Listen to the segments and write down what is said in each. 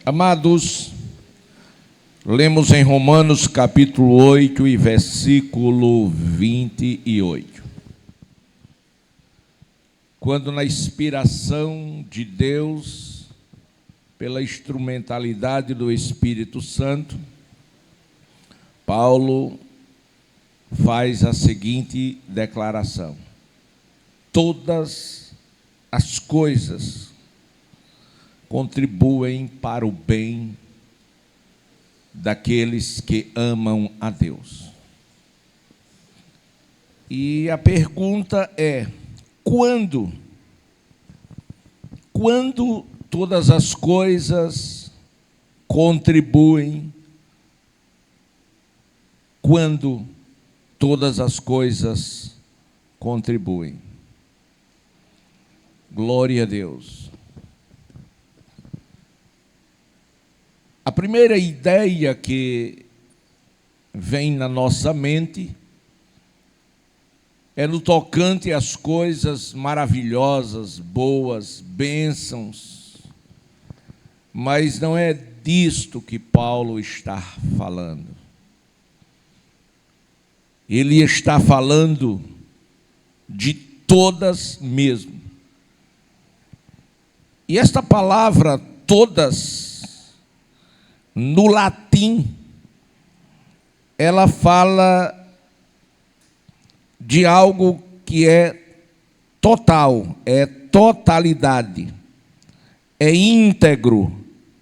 Amados, lemos em Romanos capítulo 8 e versículo 28. Quando na inspiração de Deus, pela instrumentalidade do Espírito Santo, Paulo faz a seguinte declaração: todas as coisas contribuem para o bem daqueles que amam a Deus. E a pergunta é: quando todas as coisas contribuem? Quando todas as coisas contribuem? Glória a Deus. A primeira ideia que vem na nossa mente é no tocante às coisas maravilhosas, boas, bênçãos, mas não é disto que Paulo está falando. Ele está falando de todas mesmo. E esta palavra todas, no latim, ela fala de algo que é total, é totalidade, é íntegro,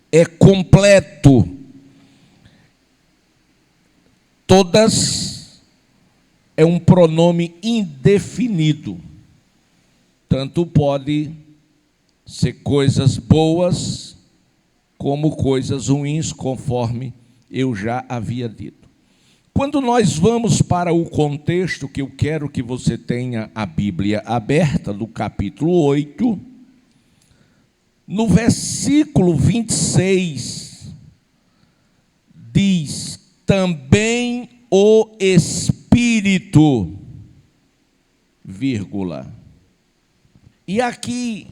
é completo. Todas é um pronome indefinido. Tanto pode ser coisas boas como coisas ruins, conforme eu já havia dito. Quando nós vamos para o contexto, que eu quero que você tenha a Bíblia aberta, do capítulo 8, no versículo 26, diz: também o Espírito, vírgula. E aqui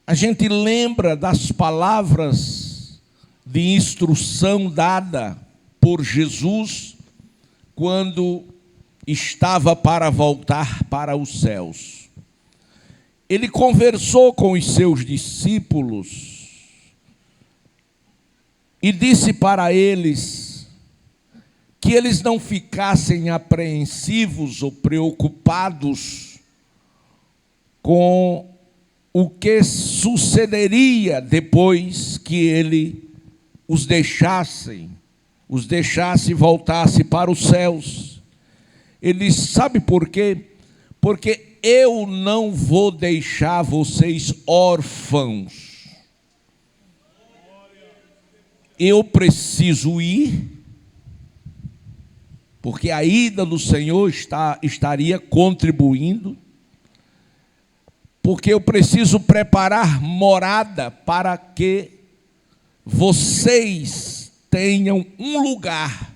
a gente lembra das palavras de instrução dada por Jesus quando estava para voltar para os céus. Ele conversou com os seus discípulos e disse para eles que eles não ficassem apreensivos ou preocupados com o que sucederia depois que ele os deixasse e voltasse para os céus. Ele disse: sabe por quê? Porque eu não vou deixar vocês órfãos. Eu preciso ir, porque a ida do Senhor estaria contribuindo, porque eu preciso preparar morada para que vocês tenham um lugar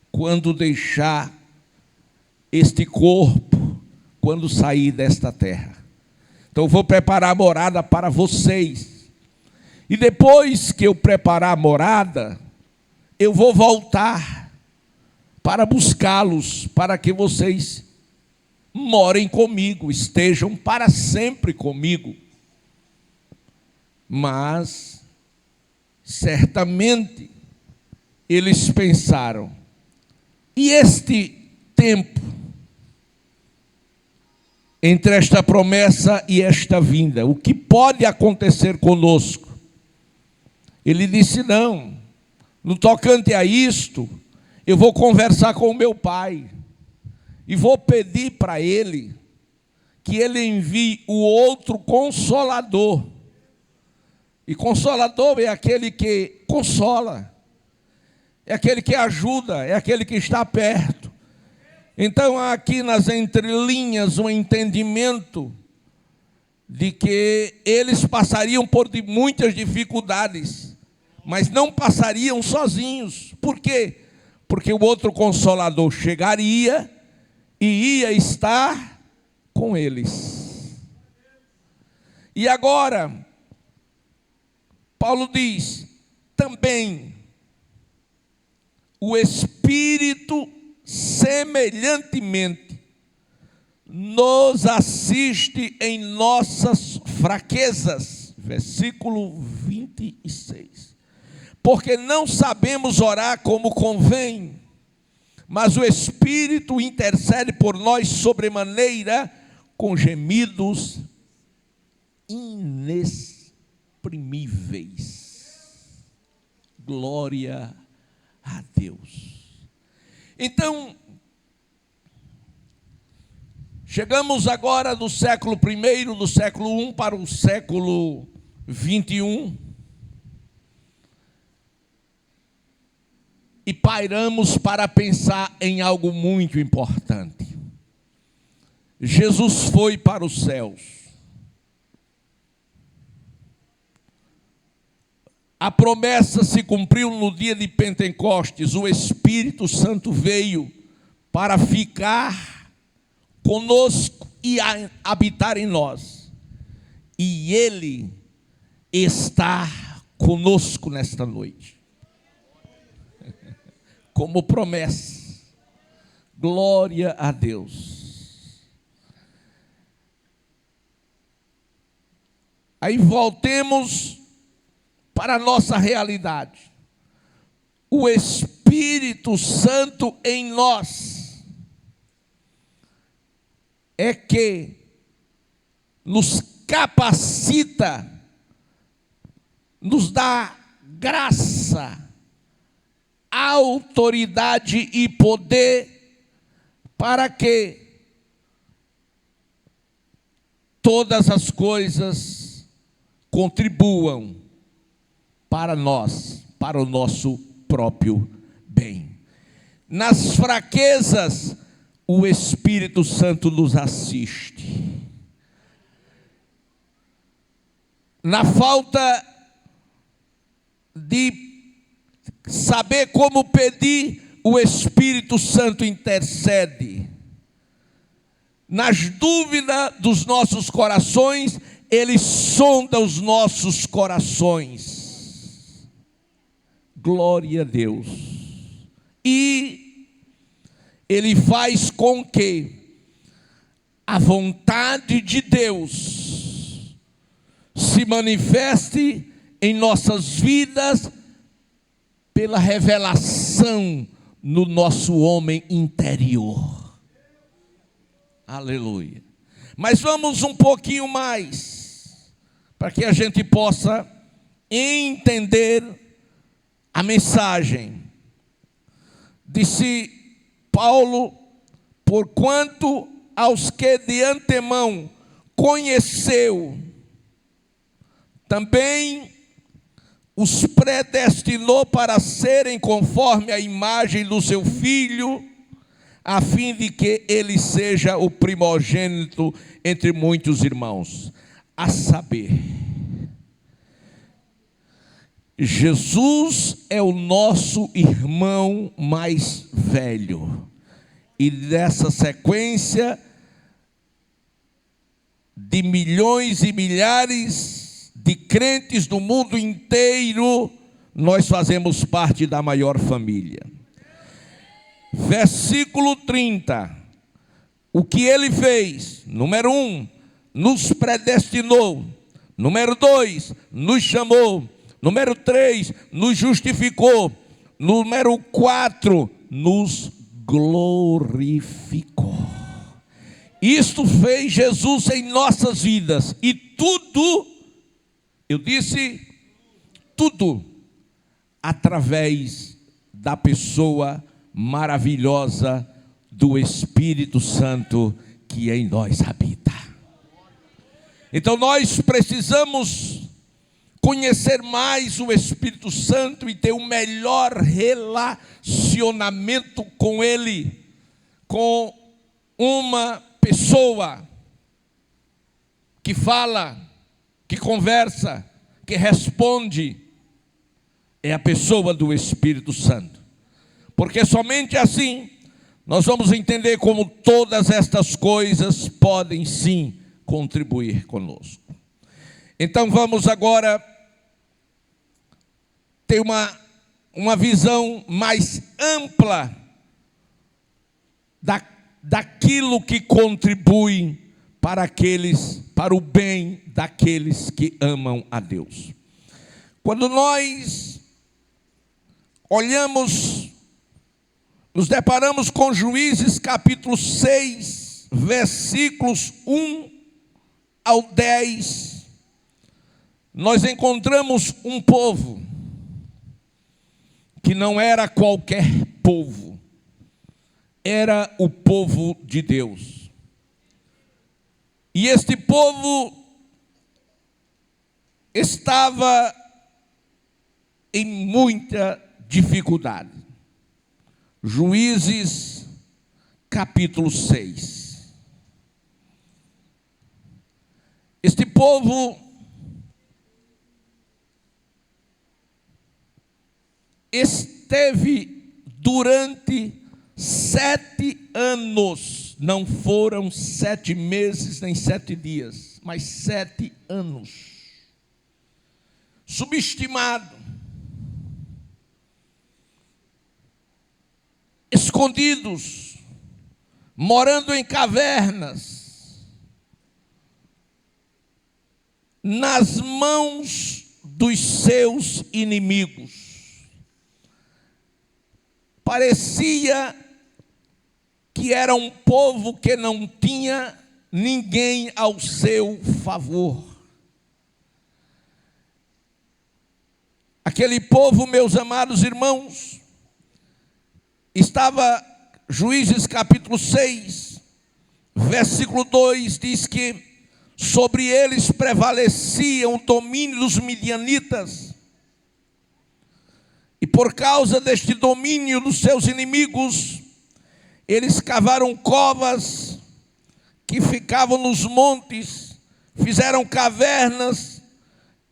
quando deixar este corpo, quando sair desta terra. Então eu vou preparar morada para vocês. E depois que eu preparar a morada, eu vou voltar para buscá-los, para que vocês morem comigo, estejam para sempre comigo. Mas certamente eles pensaram: e este tempo entre esta promessa e esta vinda, o que pode acontecer conosco? Ele disse: não, no tocante a isto, eu vou conversar com o meu pai e vou pedir para ele que ele envie o outro Consolador. E Consolador é aquele que consola, é aquele que ajuda, é aquele que está perto. Então há aqui nas entrelinhas um entendimento de que eles passariam por muitas dificuldades, mas não passariam sozinhos. Por quê? Porque o outro Consolador chegaria e ia estar com eles. E agora, Paulo diz: também o Espírito semelhantemente nos assiste em nossas fraquezas. Versículo 26. Porque não sabemos orar como convém, mas o Espírito intercede por nós sobremaneira com gemidos inexprimíveis. Glória a Deus. Então, chegamos agora do século I, do século I para o século XXI. E pairamos para pensar em algo muito importante. Jesus foi para os céus. A promessa se cumpriu no dia de Pentecostes. O Espírito Santo veio para ficar conosco e habitar em nós. E Ele está conosco nesta noite. Como promessa. Glória a Deus. Aí voltemos para a nossa realidade. O Espírito Santo em nós é que nos capacita, nos dá graça, autoridade e poder para que todas as coisas contribuam para nós, para o nosso próprio bem. Nas fraquezas, o Espírito Santo nos assiste. Na falta de saber como pedir, o Espírito Santo intercede. Nas dúvidas dos nossos corações, Ele sonda os nossos corações. Glória a Deus. E Ele faz com que a vontade de Deus se manifeste em nossas vidas pela revelação no nosso homem interior. Aleluia. Mas vamos um pouquinho mais, para que a gente possa entender a mensagem. Disse Paulo: porquanto aos que de antemão conheceu, também os predestinou para serem conforme a imagem do seu Filho, a fim de que ele seja o primogênito entre muitos irmãos. A saber, Jesus é o nosso irmão mais velho. E dessa sequência de milhões e milhares de crentes do mundo inteiro, nós fazemos parte da maior família. Versículo 30. O que ele fez? Número 1, nos predestinou. Número 2, nos chamou. Número 3, nos justificou. Número 4, nos glorificou. Isto fez Jesus em nossas vidas. E tudo, eu disse, tudo através da pessoa maravilhosa do Espírito Santo que em nós habita. Então nós precisamos conhecer mais o Espírito Santo e ter um melhor relacionamento com Ele, com uma pessoa que fala, que conversa, que responde, é a pessoa do Espírito Santo. Porque somente assim nós vamos entender como todas estas coisas podem sim contribuir conosco. Então vamos agora ter uma visão mais ampla daquilo que contribui para o bem daqueles que amam a Deus. Quando nós olhamos, nos deparamos com Juízes capítulo 6, versículos 1 ao 10, nós encontramos um povo que não era qualquer povo, era o povo de Deus. E este povo estava em muita dificuldade. Juízes capítulo 6. Este povo esteve durante 7 anos, não foram 7 meses nem 7 dias, mas 7 anos, subestimado, escondidos, morando em cavernas, nas mãos dos seus inimigos. Parecia que era um povo que não tinha ninguém ao seu favor. Aquele povo, meus amados irmãos, estava, Juízes capítulo 6, versículo 2, diz que sobre eles prevalecia o domínio dos midianitas, e por causa deste domínio dos seus inimigos, eles cavaram covas que ficavam nos montes, fizeram cavernas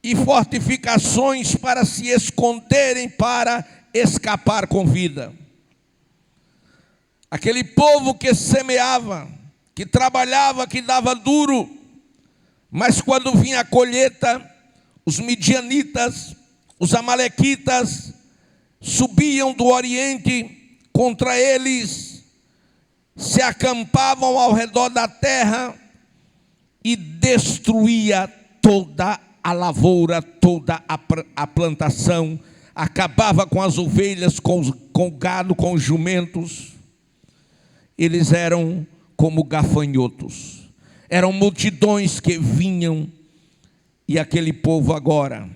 e fortificações para se esconderem, para escapar com vida. Aquele povo que semeava, que trabalhava, que dava duro, mas quando vinha a colheita, os midianitas, os amalequitas, subiam do Oriente contra eles, se acampavam ao redor da terra e destruía toda a lavoura, toda a plantação, acabava com as ovelhas, com o gado, com os jumentos. Eles eram como gafanhotos, eram multidões que vinham, e aquele povo agora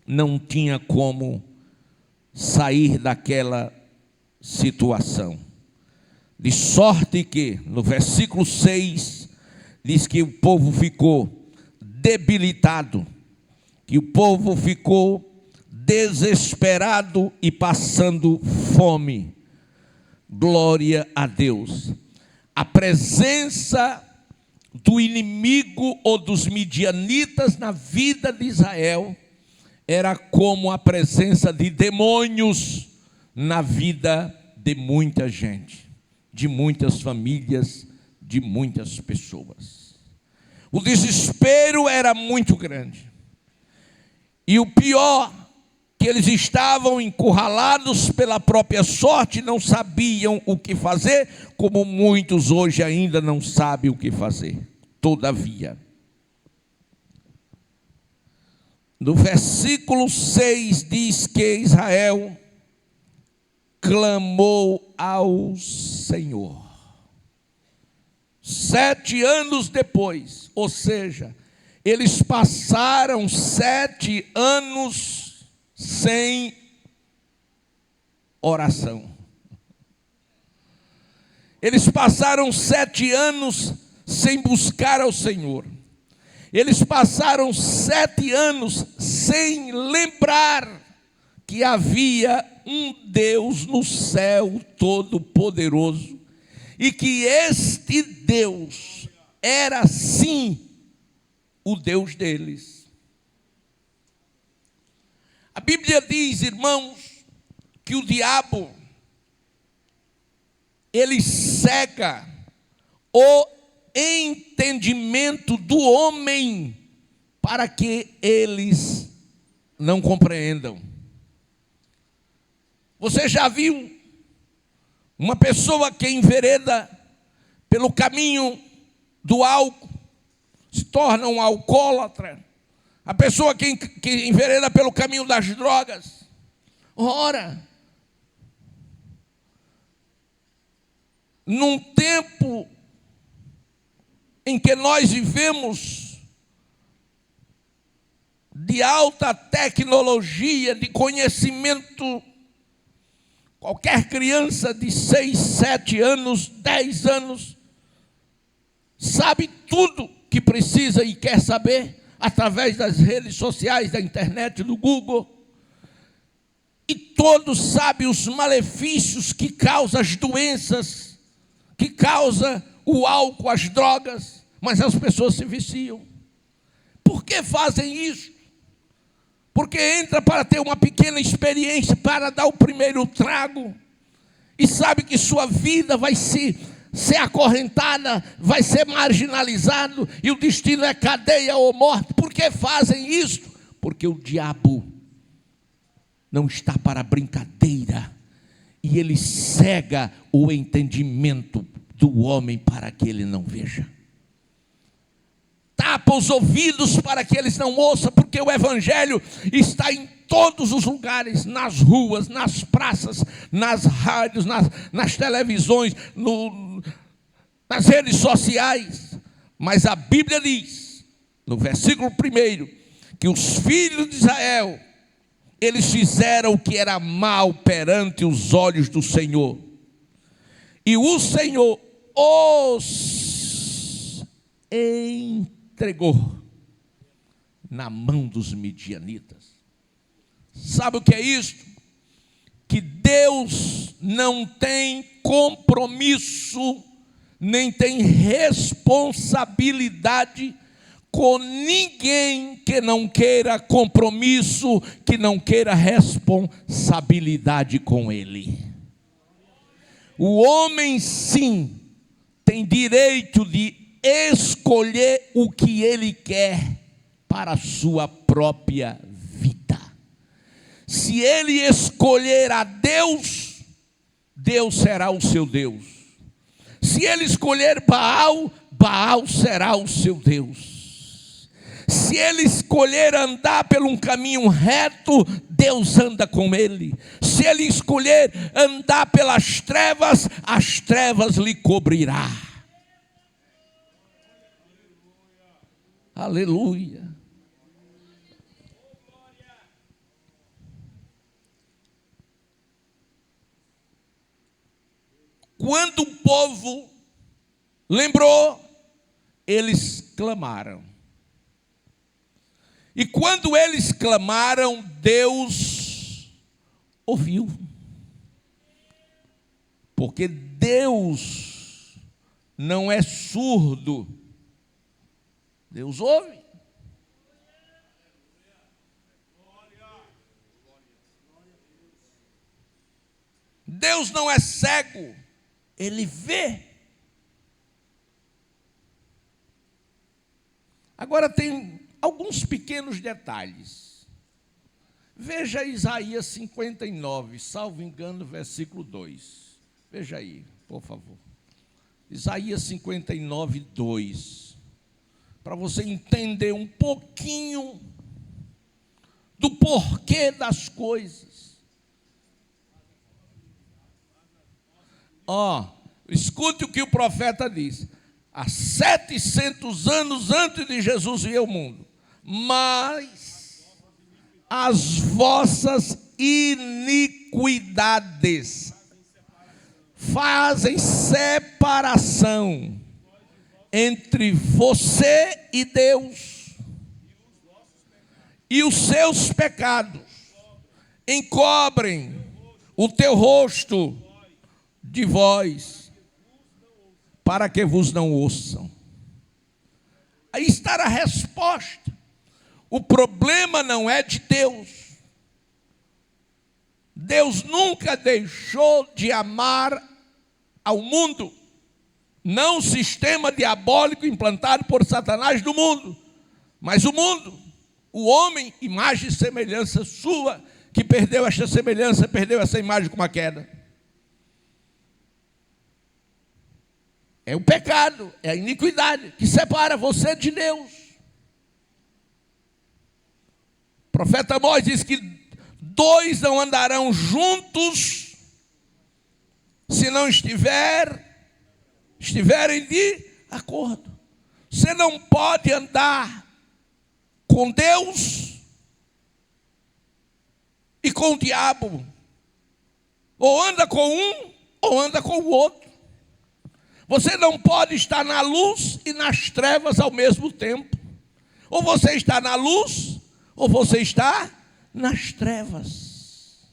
não tinha como sair daquela situação. De sorte que, no versículo 6, diz que o povo ficou debilitado, que o povo ficou desesperado e passando fome. Glória a Deus. A presença do inimigo ou dos midianitas na vida de Israel era como a presença de demônios na vida de muita gente, de muitas famílias, de muitas pessoas. O desespero era muito grande. E o pior, que eles estavam encurralados pela própria sorte, não sabiam o que fazer, como muitos hoje ainda não sabem o que fazer. Todavia, no versículo 6 diz que Israel clamou ao Senhor. 7 anos depois, ou seja, eles passaram 7 anos sem oração. Eles passaram 7 anos sem buscar ao Senhor. Eles passaram 7 anos sem lembrar que havia um Deus no céu todo-poderoso e que este Deus era sim o Deus deles. A Bíblia diz, irmãos, que o diabo, ele cega o entendimento do homem para que eles não compreendam. Você já viu uma pessoa que envereda pelo caminho do álcool, se torna um alcoólatra? A pessoa que envereda pelo caminho das drogas. Ora, num tempo em que nós vivemos de alta tecnologia, de conhecimento, qualquer criança de 6, 7 anos, 10 anos, sabe tudo que precisa e quer saber através das redes sociais, da internet, do Google. E todos sabem os malefícios que causam as doenças, que causa o álcool, as drogas, mas as pessoas se viciam. Por que fazem isso? Porque entra para ter uma pequena experiência, para dar o primeiro trago, e sabe que sua vida vai ser acorrentada, vai ser marginalizado, e o destino é cadeia ou morte. Por que fazem isso? Porque o diabo não está para brincadeira, e ele cega o entendimento do homem para que ele não veja. Tapa os ouvidos para que eles não ouçam, porque o evangelho está em todos os lugares, nas ruas, nas praças, nas rádios, nas televisões, nas redes sociais. Mas a Bíblia diz, no versículo 1, que os filhos de Israel, eles fizeram o que era mal perante os olhos do Senhor, e o Senhor os entregou na mão dos midianitas. Sabe o que é isto? Que Deus não tem compromisso, nem tem responsabilidade com ninguém que não queira compromisso, que não queira responsabilidade com Ele. O homem, sim, tem direito de escolher o que ele quer para a sua própria vida. Se ele escolher a Deus, Deus será o seu Deus. Se ele escolher Baal, Baal será o seu Deus. Se ele escolher andar por um caminho reto, Deus anda com ele. Se ele escolher andar pelas trevas, as trevas lhe cobrirá. Aleluia. Quando o povo lembrou, eles clamaram. E quando eles clamaram, Deus ouviu. Porque Deus não é surdo. Deus ouve. Deus não é cego, Ele vê. Agora tem alguns pequenos detalhes. Veja Isaías 59, salvo engano, versículo 2. Veja aí, por favor. Isaías 59, 2. Para você entender um pouquinho do porquê das coisas. Escute o que o profeta diz. Há 700 anos antes de Jesus vir ao mundo. Mas as vossas iniquidades fazem separação entre você e Deus, e os seus pecados encobrem o teu rosto de vós, para que vos não ouçam. Aí está a resposta. O problema não é de Deus. Deus nunca deixou de amar ao mundo. Não o sistema diabólico implantado por Satanás do mundo, mas o mundo. O homem, imagem e semelhança sua, que perdeu esta semelhança, perdeu essa imagem com a queda. É o pecado, é a iniquidade que separa você de Deus. O profeta Amós diz que dois não andarão juntos se não estiverem de acordo. Você não pode andar com Deus e com o diabo. Ou anda com um, ou anda com o outro. Você não pode estar na luz e nas trevas ao mesmo tempo. Ou você está na luz, ou você está nas trevas.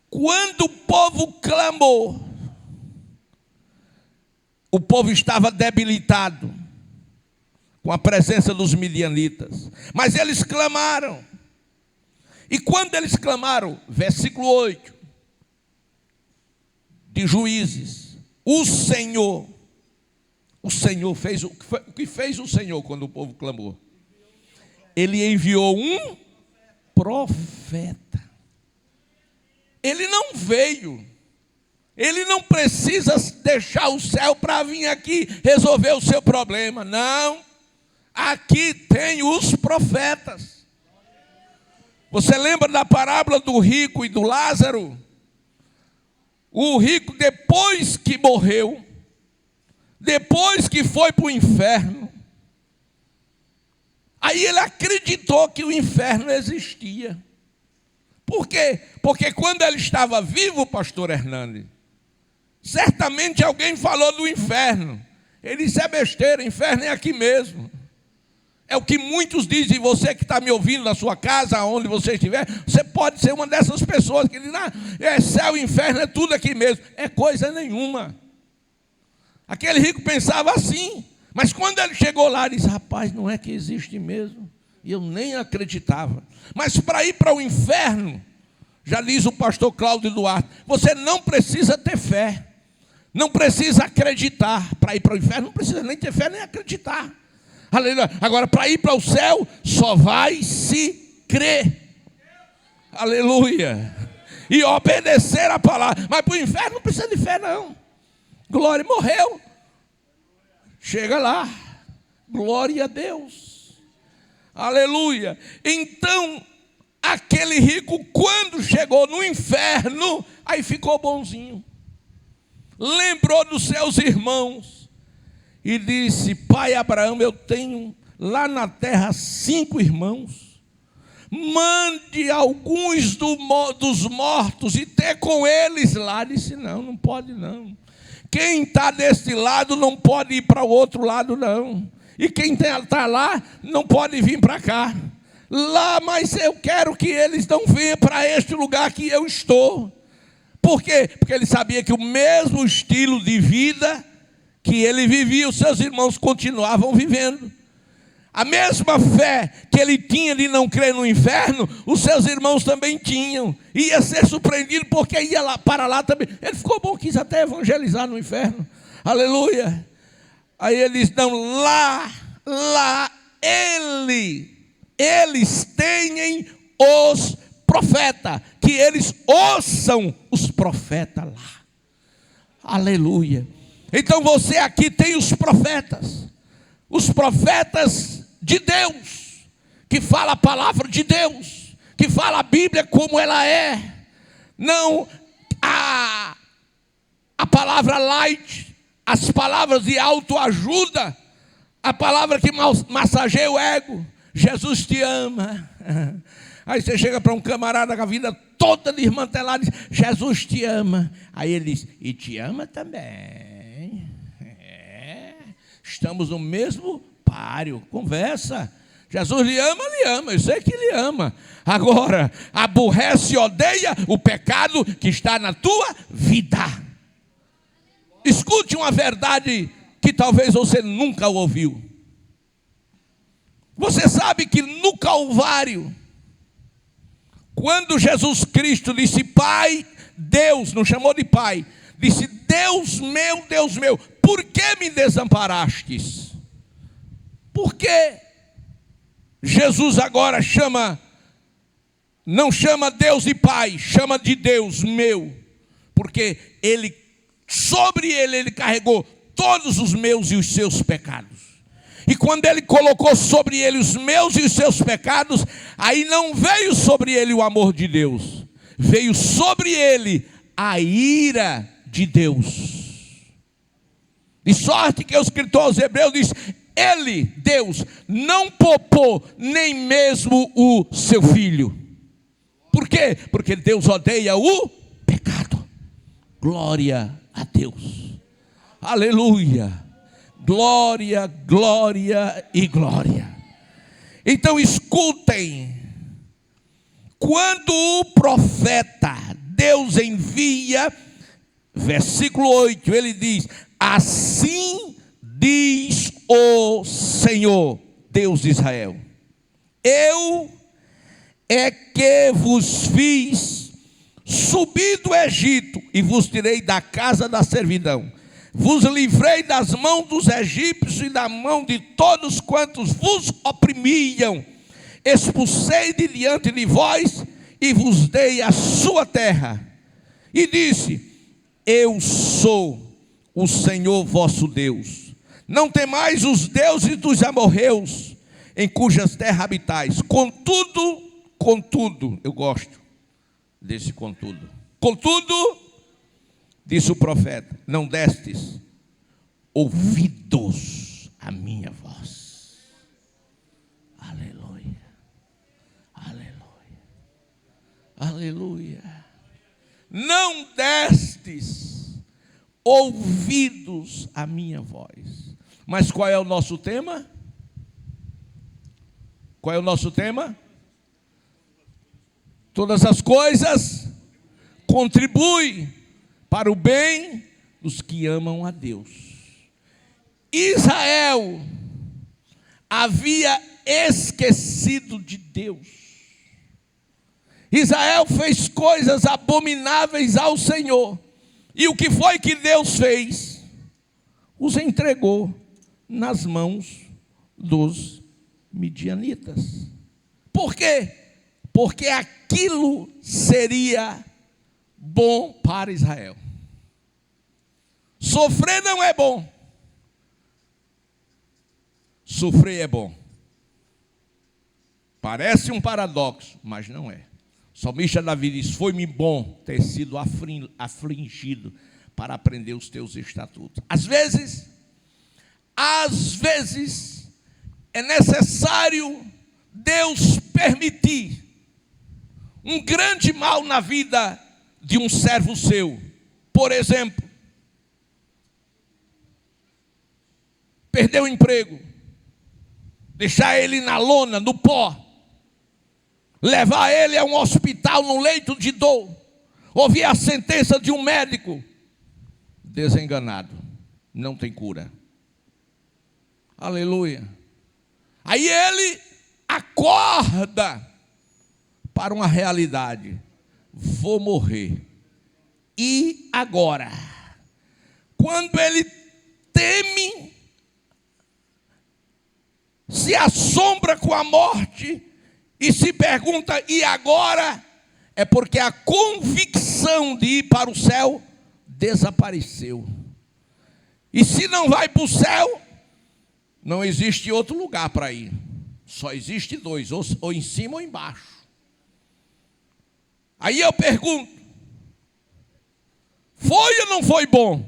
Quando o povo clamou, o povo estava debilitado com a presença dos midianitas. Mas eles clamaram. E quando eles clamaram, versículo 8 de Juízes, o Senhor fez o que fez o Senhor quando o povo clamou. Ele enviou um profeta. Ele não veio. Ele não precisa deixar o céu para vir aqui resolver o seu problema. Não. Aqui tem os profetas. Você lembra da parábola do rico e do Lázaro? O rico, depois que morreu, depois que foi para o inferno, aí ele acreditou que o inferno existia. Por quê? Porque quando ele estava vivo, pastor Hernandes, certamente alguém falou do inferno. Ele disse: é besteira, inferno é aqui mesmo. É o que muitos dizem. Você que está me ouvindo na sua casa, onde você estiver, você pode ser uma dessas pessoas que dizem: é céu e inferno, é tudo aqui mesmo. É coisa nenhuma. Aquele rico pensava assim, mas quando ele chegou lá, ele disse: rapaz, não é que existe mesmo. E eu nem acreditava. Mas para ir para o inferno, já diz o pastor Cláudio Duarte, você não precisa ter fé, não precisa acreditar. Para ir para o inferno não precisa nem ter fé nem acreditar. Aleluia. Agora, para ir para o céu, só vai se crer. Aleluia. E obedecer a palavra. Mas para o inferno não precisa de fé, não. Glória, morreu. Chega lá. Glória a Deus. Aleluia. Então, aquele rico, quando chegou no inferno, aí ficou bonzinho. Lembrou dos seus irmãos. E disse: pai Abraão, eu tenho lá na terra 5 irmãos. Mande alguns dos mortos e ter com eles lá. Disse: não pode não. Quem está desse lado não pode ir para o outro lado não. E quem está lá não pode vir para cá. Lá, mas eu quero que eles não venham para este lugar que eu estou. Por quê? Porque ele sabia que o mesmo estilo de vida que ele vivia, os seus irmãos continuavam vivendo. A mesma fé que ele tinha de não crer no inferno, os seus irmãos também tinham. Ia ser surpreendido porque ia lá, para lá também. Ele ficou bom, quis até evangelizar no inferno. Aleluia. Aí ele diz: não, lá eles têm os profetas, que eles ouçam os profetas lá. Aleluia. Então você aqui tem os profetas de Deus, que fala a palavra de Deus, que fala a Bíblia como ela é, não a palavra light, as palavras de autoajuda, a palavra que massageia o ego. Jesus te ama. Aí você chega para um camarada com a vida toda desmantelada e diz: Jesus te ama. Aí ele diz: e te ama também. Estamos no mesmo páreo, conversa. Jesus lhe ama, eu sei que lhe ama. Agora, aborrece e odeia o pecado que está na tua vida. Escute uma verdade que talvez você nunca ouviu. Você sabe que no Calvário, quando Jesus Cristo disse: Pai, Deus, não chamou de Pai, disse: Deus meu, por que me desamparastes? Por que Jesus agora não chama Deus de Pai, chama de Deus meu? Porque sobre ele carregou todos os meus e os seus pecados. E quando ele colocou sobre ele os meus e os seus pecados, aí não veio sobre ele o amor de Deus, veio sobre ele a ira de Deus. De sorte que o escritor aos Hebreus diz: ele, Deus, não poupou nem mesmo o seu filho. Por quê? Porque Deus odeia o pecado. Glória a Deus. Aleluia. Glória, glória e glória. Então escutem. Quando o profeta Deus envia, versículo 8, ele diz: assim diz o Senhor, Deus de Israel: eu é que vos fiz subir do Egito e vos tirei da casa da servidão. Vos livrei das mãos dos egípcios e da mão de todos quantos vos oprimiam. Expulsei de diante de vós e vos dei a sua terra. E disse: eu sou o Senhor vosso Deus. Não temais os deuses dos amorreus, em cujas terras habitais. Contudo, eu gosto desse contudo. Contudo, disse o profeta, não destes ouvidos à minha voz. Aleluia, aleluia, aleluia. Não destes ouvidos à minha voz. Mas qual é o nosso tema? Qual é o nosso tema? Todas as coisas contribuem para o bem dos que amam a Deus. Israel havia esquecido de Deus. Israel fez coisas abomináveis ao Senhor. E o que foi que Deus fez? Os entregou nas mãos dos midianitas. Por quê? Porque aquilo seria bom para Israel. Sofrer não é bom. Sofrer é bom. Parece um paradoxo, mas não é. O salmista Davi diz: foi-me bom ter sido afligido para aprender os teus estatutos. Às vezes é necessário Deus permitir um grande mal na vida de um servo seu. Por exemplo, perder o emprego, deixar ele na lona, no pó, levar ele a um hospital no leito de dor, ouvir a sentença de um médico desenganado, não tem cura. Aleluia. Aí ele acorda para uma realidade: vou morrer. E agora? Quando ele teme, se assombra com a morte e se pergunta: e agora? É porque a convicção de ir para o céu desapareceu. E se não vai para o céu, não existe outro lugar para ir. Só existe dois, ou em cima ou embaixo. Aí eu pergunto: foi ou não foi bom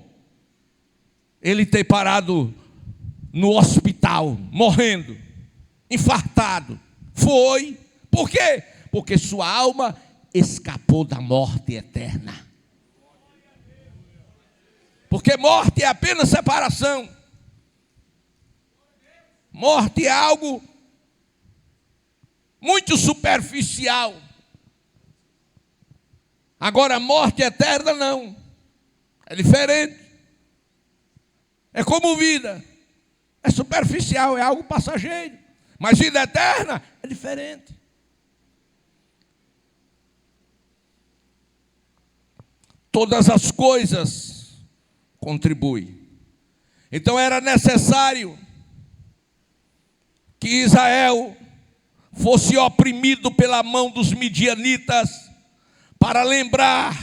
ele ter parado no hospital, morrendo, infartado? Foi. Por quê? Porque sua alma escapou da morte eterna. Porque morte é apenas separação. Morte é algo muito superficial. Agora, morte eterna não. É diferente. É como vida. É superficial, é algo passageiro. Mas vida eterna é diferente. Todas as coisas contribuem. Então era necessário que Israel fosse oprimido pela mão dos midianitas, para lembrar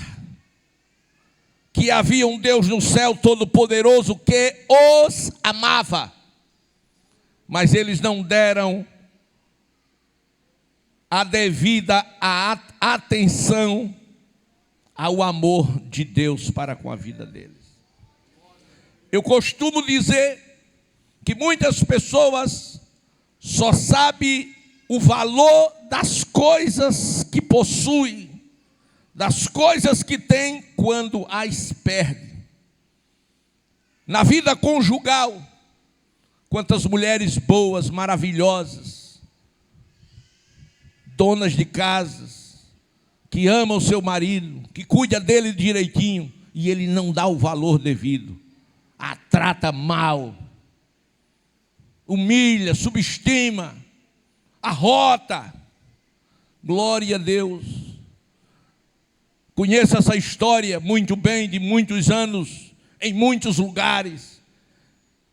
que havia um Deus no céu todo-poderoso que os amava. Mas eles não deram a devida atenção ao amor de Deus para com a vida deles. Eu costumo dizer que muitas pessoas só sabem o valor das coisas que possuem, das coisas que têm, quando as perdem. Na vida conjugal, quantas mulheres boas, maravilhosas, donas de casas, que amam o seu marido, que cuida dele direitinho, e ele não dá o valor devido, a trata mal, humilha, subestima, arrota. Glória a Deus. Conheço essa história muito bem, de muitos anos, em muitos lugares.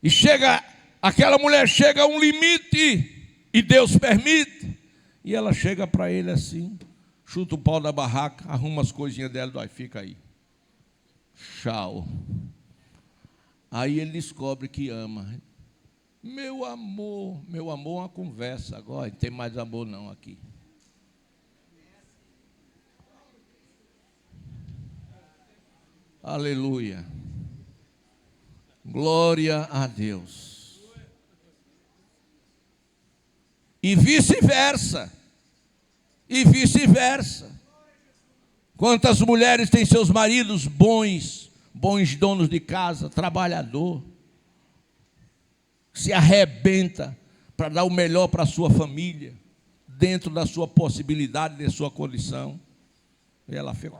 E aquela mulher chega a um limite, e Deus permite, e ela chega para ele assim, chuta o pau da barraca, arruma as coisinhas dela, dói, fica aí. Tchau. Aí ele descobre que ama. Meu amor, uma conversa agora, não tem mais amor não aqui. Aleluia. Glória a Deus. E vice-versa. E vice-versa. Quantas mulheres têm seus maridos bons donos de casa, trabalhador, se arrebenta para dar o melhor para a sua família, dentro da sua possibilidade, da sua condição. E ela fica...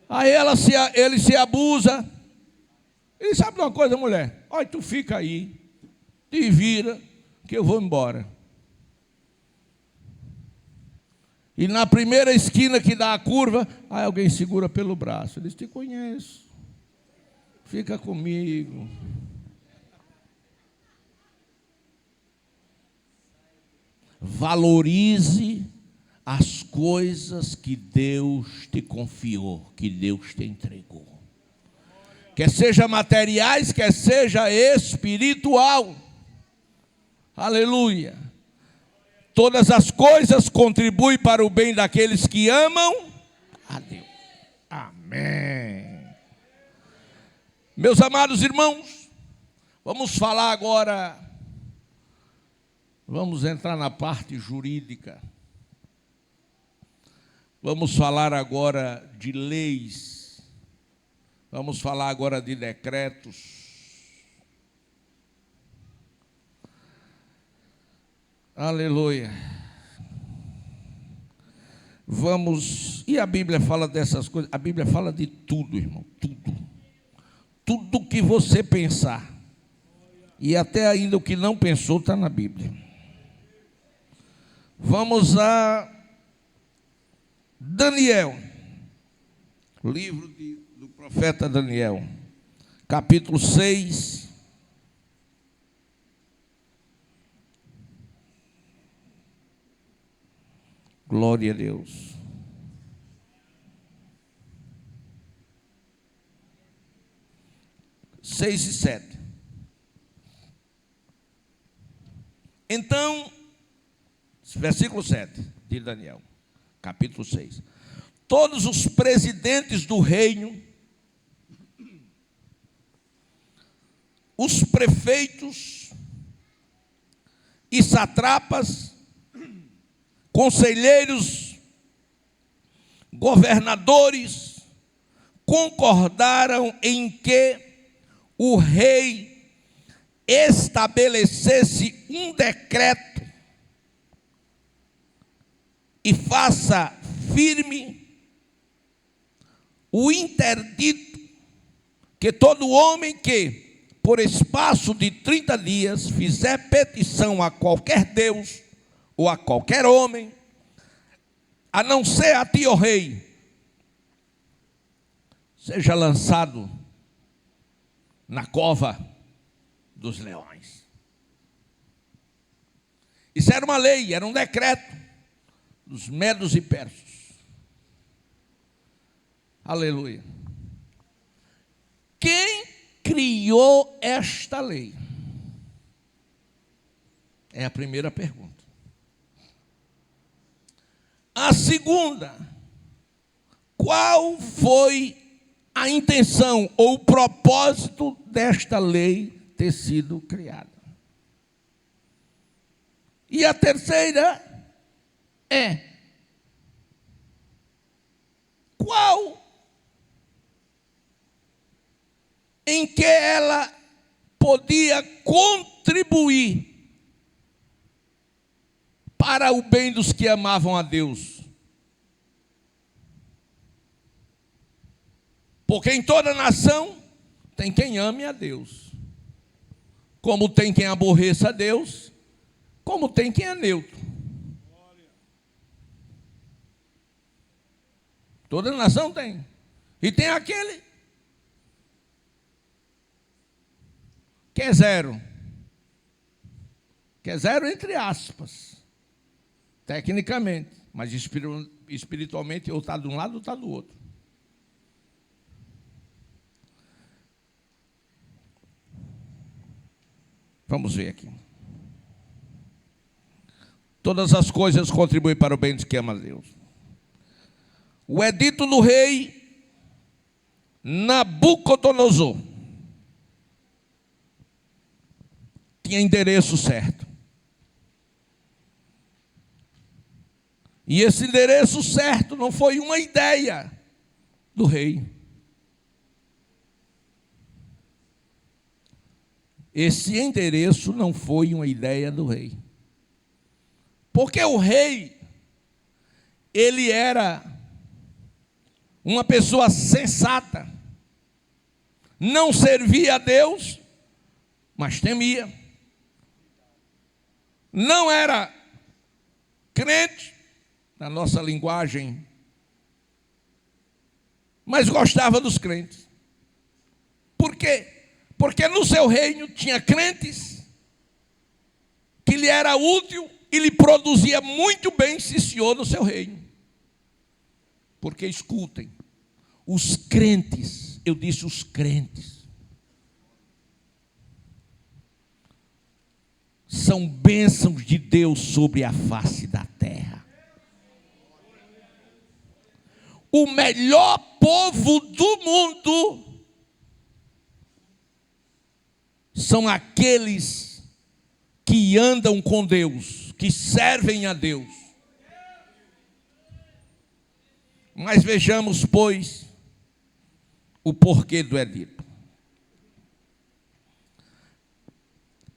Aí ele se abusa. Ele sabe de uma coisa, mulher? Olha, tu fica aí, te vira, que eu vou embora. E na primeira esquina que dá a curva, aí alguém segura pelo braço. Ele diz, te conheço, fica comigo. Valorize as coisas que Deus te confiou, que Deus te entregou. Quer seja materiais, quer seja espiritual. Aleluia. Todas as coisas contribuem para o bem daqueles que amam a Deus. Amém. Meus amados irmãos, vamos falar agora, vamos entrar na parte jurídica. Vamos falar agora de leis. Vamos falar agora de decretos. Aleluia. E a Bíblia fala dessas coisas. A Bíblia fala de tudo, irmão, tudo. Tudo que você pensar. E até ainda o que não pensou está na Bíblia. Vamos a Daniel, livro do profeta Daniel, capítulo 6. Glória a Deus. Seis e 7. Então, versículo 7 de Daniel, capítulo 6. Todos os presidentes do reino, os prefeitos e satrapas, conselheiros, governadores, concordaram em que o rei estabelecesse um decreto e faça firme o interdito que todo homem que, por espaço de 30 dias, fizer petição a qualquer Deus ou a qualquer homem, a não ser a ti, ó rei, seja lançado na cova dos leões. Isso era uma lei, era um decreto dos medos e persas. Aleluia. Quem criou esta lei? É a primeira pergunta. A segunda, qual foi a intenção ou o propósito desta lei ter sido criada? E a terceira é: qual, em que ela podia contribuir para o bem dos que amavam a Deus? Porque em toda nação tem quem ame a Deus, como tem quem aborreça a Deus, como tem quem é neutro. Toda nação tem. E tem aquele que é zero. Que é zero entre aspas, tecnicamente, mas espiritualmente ou está de um lado ou está do outro. Vamos ver aqui. Todas as coisas contribuem para o bem dos que amam a Deus. O edito do rei Nabucodonosor tinha endereço certo. E esse endereço certo não foi uma ideia do rei. Esse endereço não foi uma ideia do rei. Porque o rei, ele era uma pessoa sensata. Não servia a Deus, mas temia. Não era crente, na nossa linguagem, mas gostava dos crentes. Por quê? Porque no seu reino tinha crentes que lhe era útil e lhe produzia muito bem, sim senhor, no seu reino. Porque escutem, os crentes, eu disse os crentes, são bênçãos de Deus sobre a face da terra. O melhor povo do mundo são aqueles que andam com Deus, que servem a Deus. Mas vejamos, pois, o porquê do edito.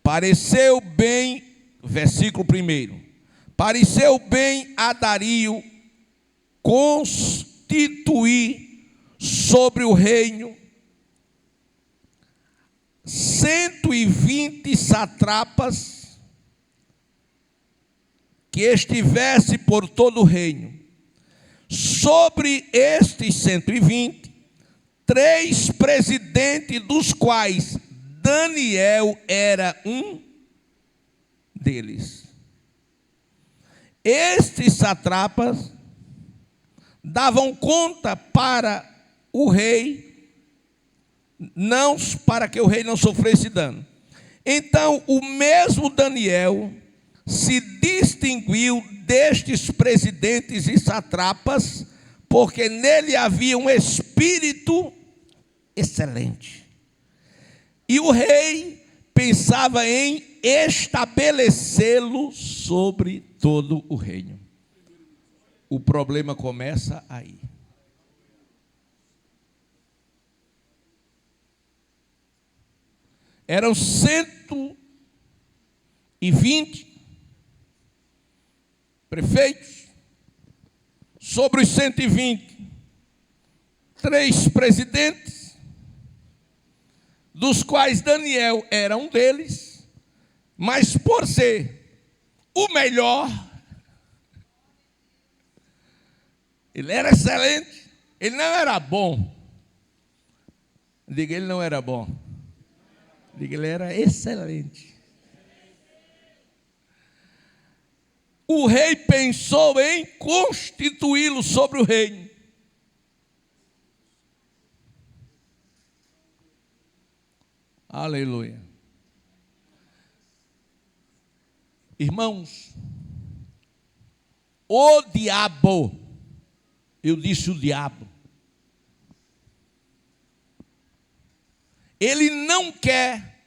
Pareceu bem, versículo 1, pareceu bem a Dario constituir sobre o reino 120 satrapas que estivesse por todo o reino. Sobre estes 120, 3 presidentes, dos quais Daniel era um deles. Estes satrapas davam conta para o rei, não para que o rei não sofresse dano. Então, o mesmo Daniel se distinguiu destes presidentes e satrapas, porque nele havia um espírito excelente. E o rei pensava em estabelecê-lo sobre todo o reino. O problema começa aí. Eram 120 prefeitos. Sobre os 120, 3 presidentes, dos quais Daniel era um deles, mas por ser o melhor, ele era excelente, ele não era bom, Diga, ele não era bom. Diga, ele era excelente. O rei pensou em constituí-lo sobre o reino. Aleluia. Irmãos, o diabo, eu disse o diabo, ele não quer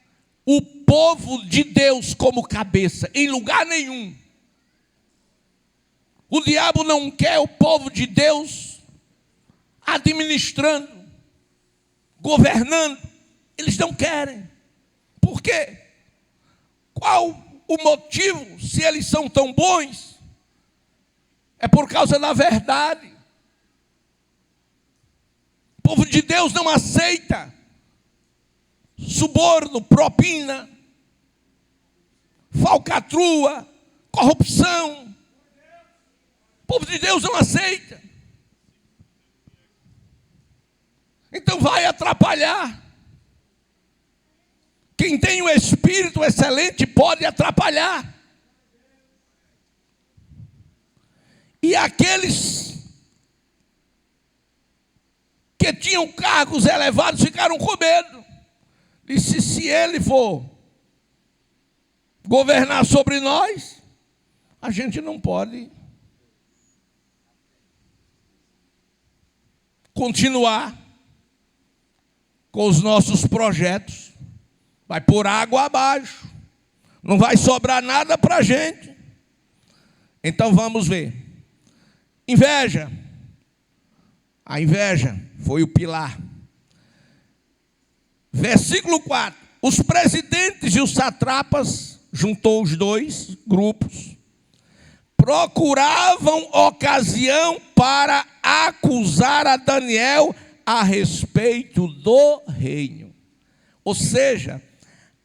o povo de Deus como cabeça, em lugar nenhum. O diabo não quer o povo de Deus administrando, governando. Eles não querem. Por quê? Qual o motivo, se eles são tão bons? É por causa da verdade. O povo de Deus não aceita suborno, propina, falcatrua, corrupção. O povo de Deus não aceita. Então vai atrapalhar. Quem tem um espírito excelente pode atrapalhar. E aqueles que tinham cargos elevados ficaram com medo. Disse, se ele for governar sobre nós, a gente não pode continuar com os nossos projetos. Vai pôr água abaixo. Não vai sobrar nada para a gente. Então vamos ver. Inveja. A inveja foi o pilar. Versículo 4. Os presidentes e os satrapas, juntou os dois grupos, procuravam ocasião para acusar a Daniel a respeito do reino. Ou seja,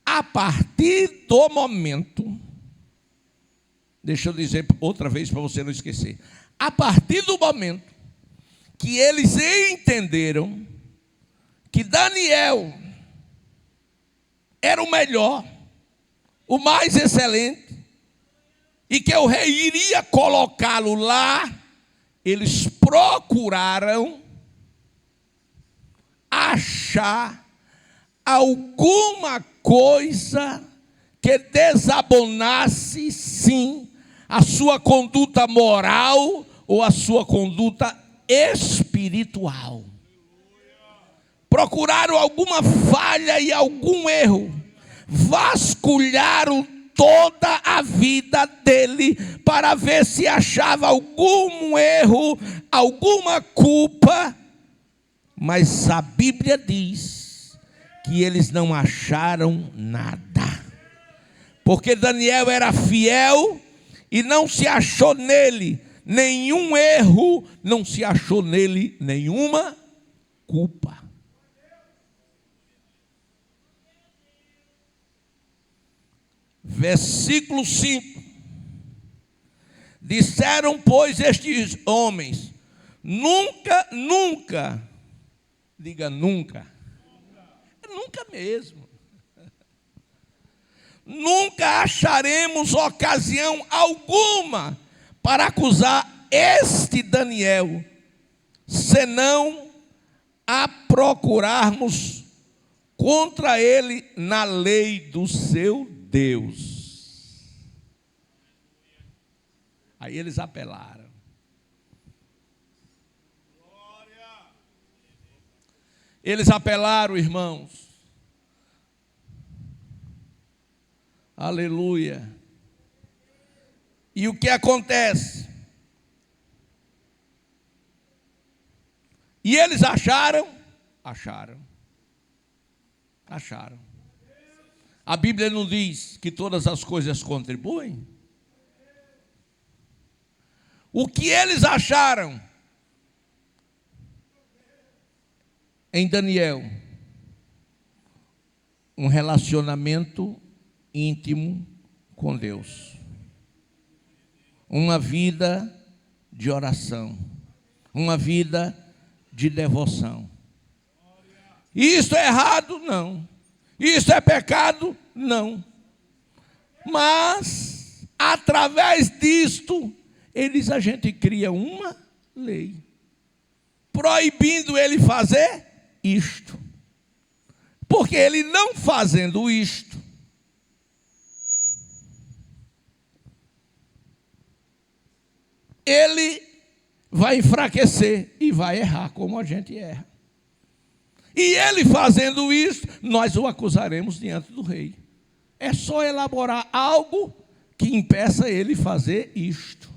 a partir do momento, deixa eu dizer outra vez para você não esquecer, a partir do momento que eles entenderam que Daniel era o melhor, o mais excelente, e que o rei iria colocá-lo lá, eles procuraram achar alguma coisa que desabonasse, sim, a sua conduta moral ou a sua conduta espiritual. Procuraram alguma falha e algum erro, vasculharam toda a vida dele para ver se achava algum erro, alguma culpa, mas a Bíblia diz que eles não acharam nada, porque Daniel era fiel e não se achou nele nenhum erro, não se achou nele nenhuma culpa. Versículo 5. Disseram, pois, estes homens, nunca, diga nunca, nunca mesmo, nunca acharemos ocasião alguma para acusar este Daniel, senão a procurarmos contra ele na lei do seu Deus. Aí eles apelaram. Eles apelaram, irmãos. Aleluia. E o que acontece? E eles acharam. A Bíblia não diz que todas as coisas contribuem? O que eles acharam em Daniel? Um relacionamento íntimo com Deus. Uma vida de oração. Uma vida de devoção. Isso é errado? Não. Isso é pecado? Não. Mas, através disto, a gente cria uma lei, proibindo ele fazer isto. Porque ele não fazendo isto, ele vai enfraquecer e vai errar como a gente erra. E ele fazendo isso, nós o acusaremos diante do rei. É só elaborar algo que impeça ele fazer isto.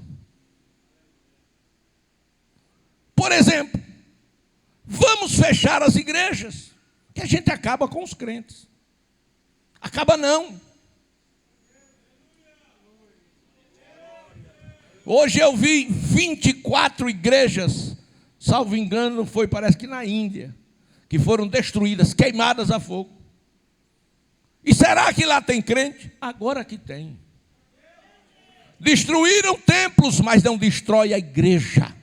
Por exemplo, vamos fechar as igrejas, que a gente acaba com os crentes. Acaba não. Hoje eu vi 24 igrejas, salvo engano, parece que na Índia, que foram destruídas, queimadas a fogo. E será que lá tem crente? Agora que tem. Destruíram templos, mas não destrói a igreja.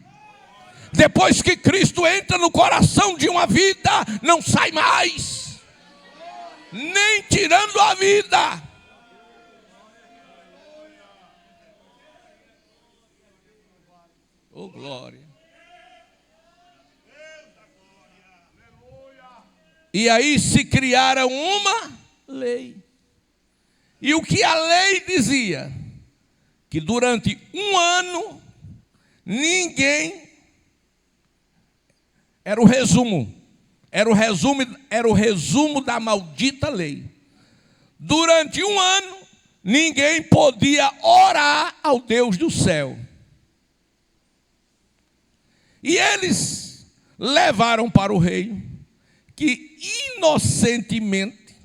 Depois que Cristo entra no coração de uma vida, não sai mais, nem tirando a vida. Oh, glória. E aí se criaram uma lei. E o que a lei dizia? Que durante um ano, ninguém... Era o resumo da maldita lei. Durante um ano, ninguém podia orar ao Deus do céu. E eles levaram para o rei, que inocentemente,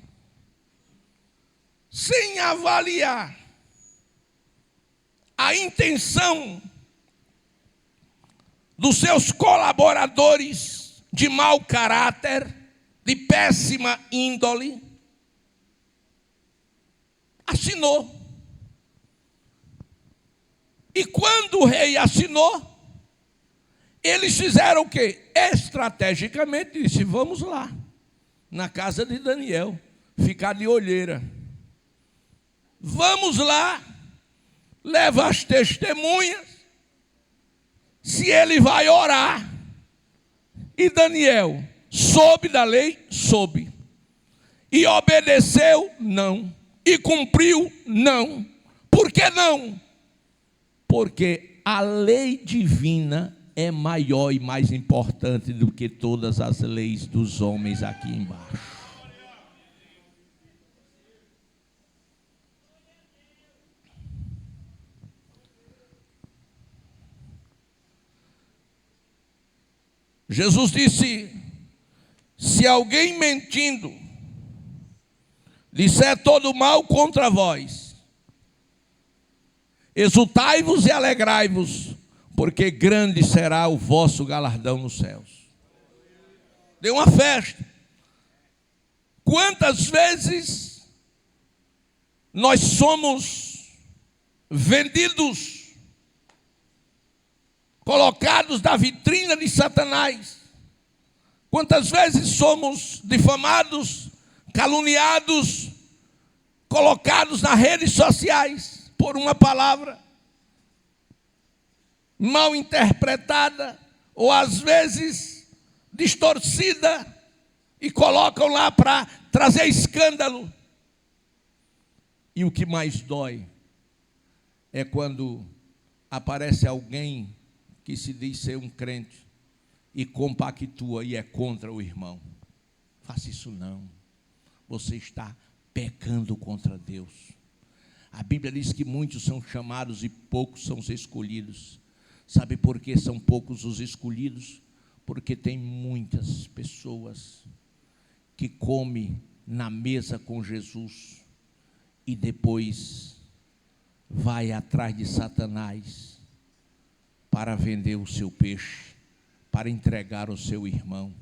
sem avaliar a intenção dos seus colaboradores de mau caráter, de péssima índole, assinou. E quando o rei assinou, eles fizeram o quê? Estrategicamente disse: vamos lá, na casa de Daniel, ficar de olheira. Vamos lá, leva as testemunhas, se ele vai orar. E Daniel soube da lei? Soube. E obedeceu? Não. E cumpriu? Não. Por que não? Porque a lei divina é maior e mais importante do que todas as leis dos homens aqui embaixo. Jesus disse: se alguém mentindo disser todo mal contra vós, exultai-vos e alegrai-vos, porque grande será o vosso galardão nos céus. Dê uma festa. Quantas vezes nós somos vendidos, colocados na vitrina de Satanás? Quantas vezes somos difamados, caluniados, colocados nas redes sociais por uma palavra mal interpretada, ou às vezes distorcida, e colocam lá para trazer escândalo. E o que mais dói é quando aparece alguém que se diz ser um crente e compactua e é contra o irmão. Faça isso não. Você está pecando contra Deus. A Bíblia diz que muitos são chamados e poucos são os escolhidos. Sabe por que são poucos os escolhidos? Porque tem muitas pessoas que comem na mesa com Jesus e depois vai atrás de Satanás para vender o seu peixe, para entregar ao seu irmão,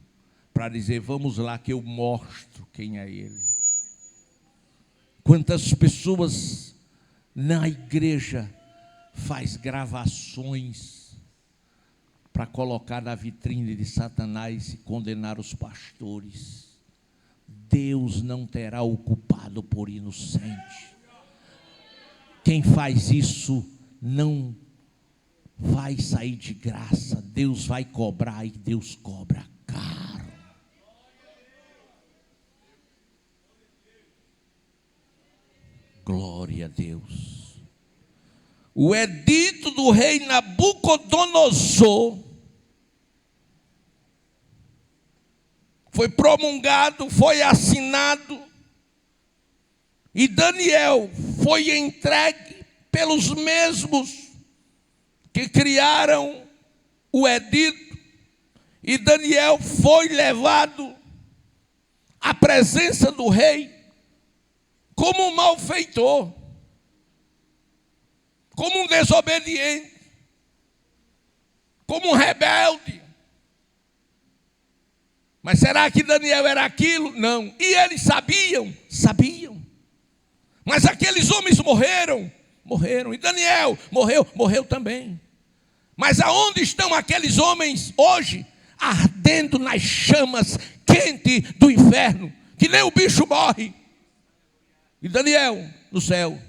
para dizer: vamos lá que eu mostro quem é ele. Quantas pessoas na igreja faz gravações para colocar na vitrine de Satanás e condenar os pastores. Deus não terá o culpado por inocente. Quem faz isso não vai sair de graça. Deus vai cobrar e Deus cobra caro. Glória a Deus. O edito do rei Nabucodonosor foi promulgado, foi assinado, e Daniel foi entregue pelos mesmos que criaram o edito, e Daniel foi levado à presença do rei como um malfeitor, como um desobediente, como um rebelde. Mas será que Daniel era aquilo? Não. E eles sabiam? Sabiam. Mas aqueles homens morreram. E Daniel morreu também. Mas aonde estão aqueles homens hoje? Ardendo nas chamas quentes do inferno, que nem o bicho morre. E Daniel no céu.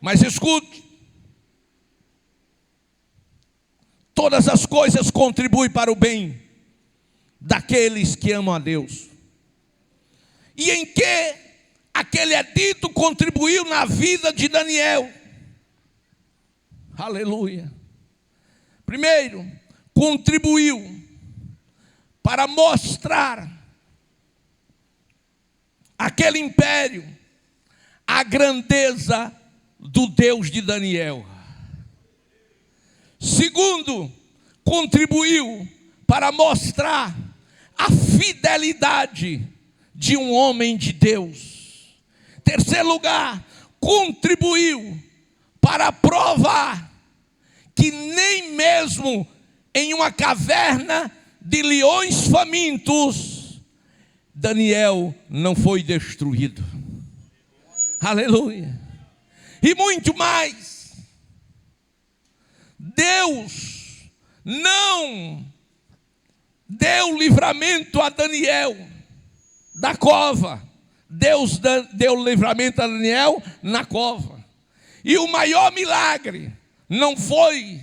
Mas escute, todas as coisas contribuem para o bem daqueles que amam a Deus. E em que aquele edito contribuiu na vida de Daniel? Aleluia. Primeiro, contribuiu para mostrar aquele império a grandeza do Deus de Daniel. Segundo, contribuiu para mostrar a fidelidade de um homem de Deus. Terceiro lugar, contribuiu para provar que nem mesmo em uma caverna de leões famintos, Daniel não foi destruído. Aleluia. E muito mais, Deus não deu livramento a Daniel da cova. Deus deu livramento a Daniel na cova. E o maior milagre não foi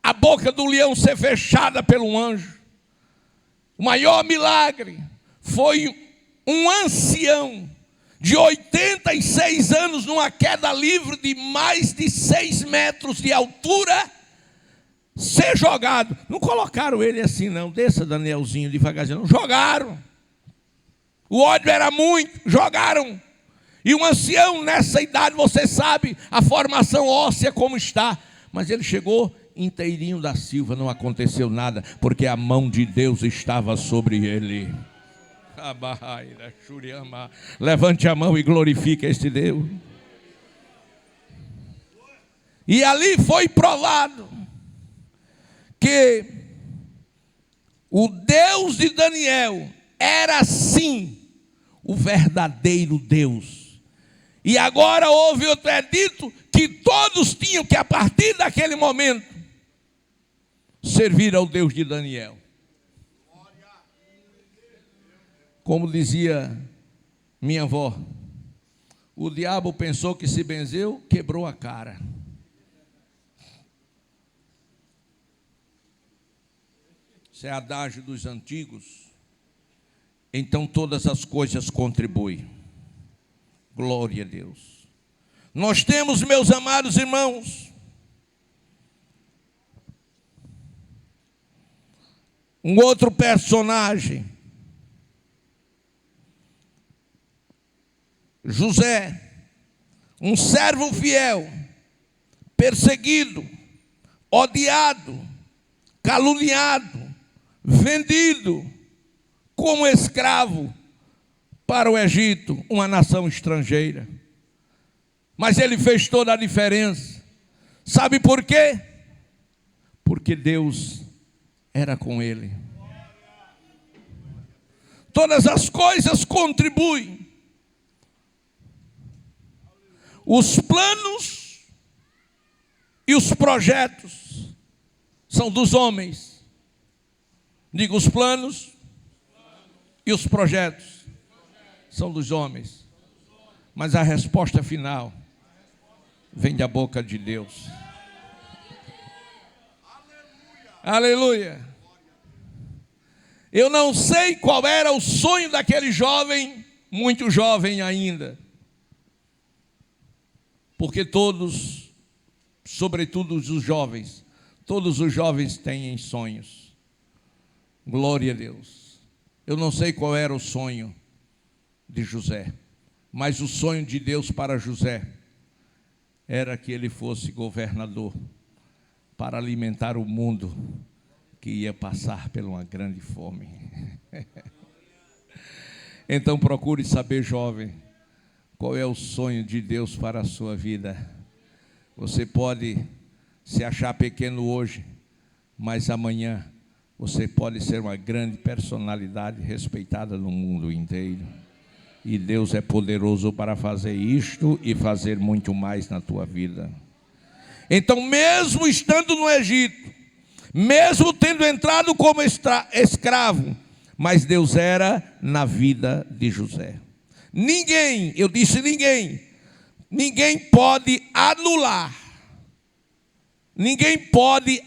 a boca do leão ser fechada pelo anjo. O maior milagre foi um ancião de 86 anos, numa queda livre de mais de 6 metros de altura, ser jogado. Não colocaram ele assim não, desça Danielzinho devagarzinho, não, jogaram. O ódio era muito, jogaram. E um ancião nessa idade, você sabe a formação óssea como está, mas ele chegou inteirinho da Silva, não aconteceu nada, porque a mão de Deus estava sobre ele. Levante a mão e glorifique este Deus. E ali foi provado que o Deus de Daniel era sim o verdadeiro Deus. E agora houve outro edito que todos tinham que, a partir daquele momento, servir ao Deus de Daniel. Como dizia minha avó, o diabo pensou que se benzeu, quebrou a cara. Isso é adágio dos antigos. Então todas as coisas contribuem. Glória a Deus. Nós temos, meus amados irmãos, um outro personagem, José, um servo fiel, perseguido, odiado, caluniado, vendido como escravo para o Egito, uma nação estrangeira. Mas ele fez toda a diferença. Sabe por quê? Porque Deus era com ele. Todas as coisas contribuem. Os planos e os projetos são dos homens. Diga, os planos E os projetos são dos homens. Mas a resposta final vem da boca de Deus. Aleluia. Eu não sei qual era o sonho daquele jovem, muito jovem ainda. Porque todos, sobretudo os jovens, todos os jovens têm sonhos. Glória a Deus. Eu não sei qual era o sonho de José, mas o sonho de Deus para José era que ele fosse governador para alimentar o mundo que ia passar por uma grande fome. Então procure saber, jovem, qual é o sonho de Deus para a sua vida. Você pode se achar pequeno hoje, mas amanhã você pode ser uma grande personalidade respeitada no mundo inteiro. E Deus é poderoso para fazer isto e fazer muito mais na tua vida. Então, mesmo estando no Egito, mesmo tendo entrado como escravo, mas Deus era na vida de José. Ninguém, eu disse ninguém pode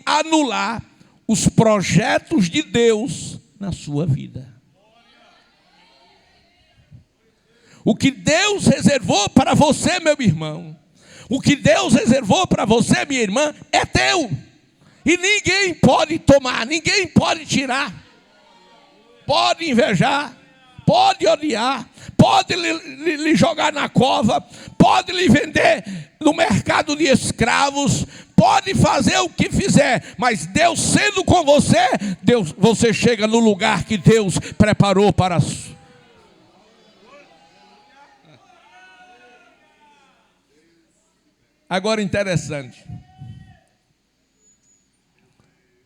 anular os projetos de Deus na sua vida. O que Deus reservou para você, meu irmão, o que Deus reservou para você, minha irmã, é teu. E ninguém pode tomar, ninguém pode tirar. Pode invejar, pode odiar, pode lhe jogar na cova, pode lhe vender no mercado de escravos, pode fazer o que fizer, mas Deus sendo com você, você chega no lugar que Deus preparou para a sua. Agora interessante,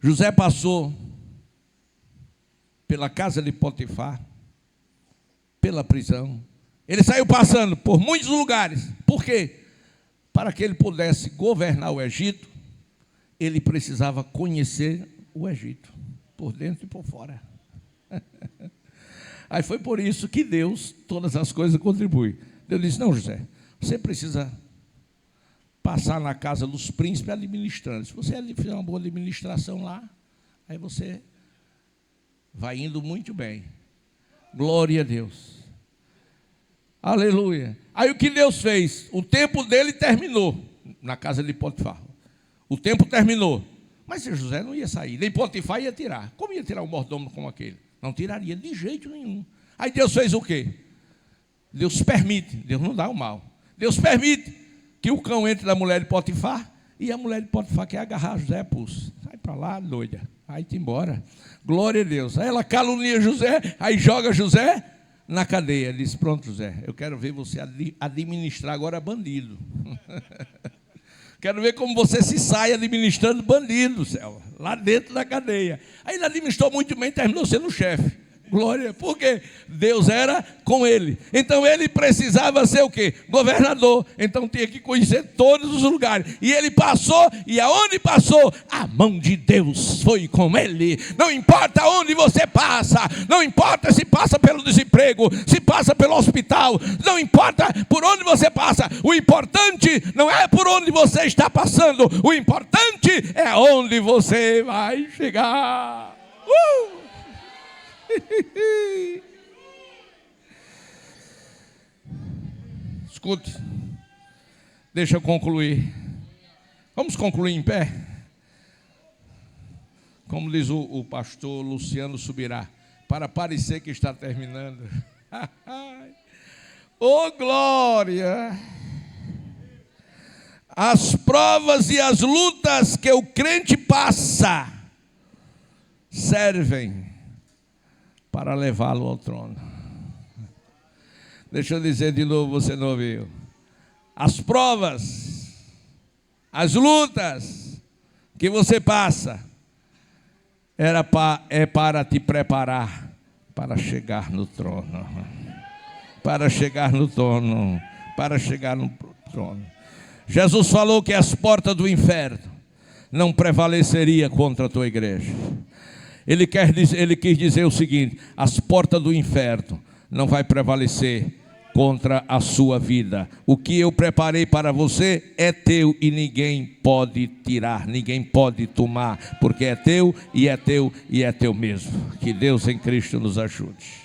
José passou pela casa de Potifar, pela prisão. Ele saiu passando por muitos lugares. Por quê? Para que ele pudesse governar o Egito, ele precisava conhecer o Egito, por dentro e por fora. Aí foi por isso que Deus, todas as coisas contribui. Deus disse, não, José, você precisa passar na casa dos príncipes administrando. Se você fizer uma boa administração lá, aí você vai indo muito bem. Glória a Deus. Aleluia. Aí o que Deus fez? O tempo dele terminou na casa de Potifar. O tempo terminou. Mas José não ia sair, nem Potifar ia tirar. Como ia tirar um mordomo como aquele? Não tiraria de jeito nenhum. Aí Deus fez o quê? Deus permite, Deus não dá o mal. Deus permite que o cão entre na mulher de Potifar, e a mulher de Potifar quer agarrar José a pulso. Sai para lá, doida. Vai-te embora. Glória a Deus. Aí ela calunia José, aí joga José na cadeia. Diz, pronto, José, eu quero ver você administrar agora bandido. Quero ver como você se sai administrando bandido, céu, lá dentro da cadeia. Aí ele administrou muito bem, terminou sendo chefe. Glória, porque Deus era com ele. Então ele precisava ser o quê? Governador. Então tinha que conhecer todos os lugares. E ele passou, e aonde passou, a mão de Deus foi com ele. Não importa onde você passa, não importa se passa pelo desemprego, se passa pelo hospital, não importa por onde você passa. O importante não é por onde você está passando, o importante é onde você vai chegar. Escute, deixa eu concluir. Vamos concluir em pé? Como diz o pastor Luciano Subirá, para parecer que está terminando. Oh glória! As provas e as lutas que o crente passa servem para levá-lo ao trono. Deixa eu dizer de novo, você não ouviu. As provas, as lutas que você passa, é para te preparar para chegar no trono. Para chegar no trono. Para chegar no trono. Jesus falou que as portas do inferno não prevaleceriam contra a tua igreja. Ele quis dizer o seguinte: as portas do inferno não vai prevalecer contra a sua vida. O que eu preparei para você é teu e ninguém pode tirar, ninguém pode tomar, porque é teu e é teu e é teu mesmo. Que Deus em Cristo nos ajude.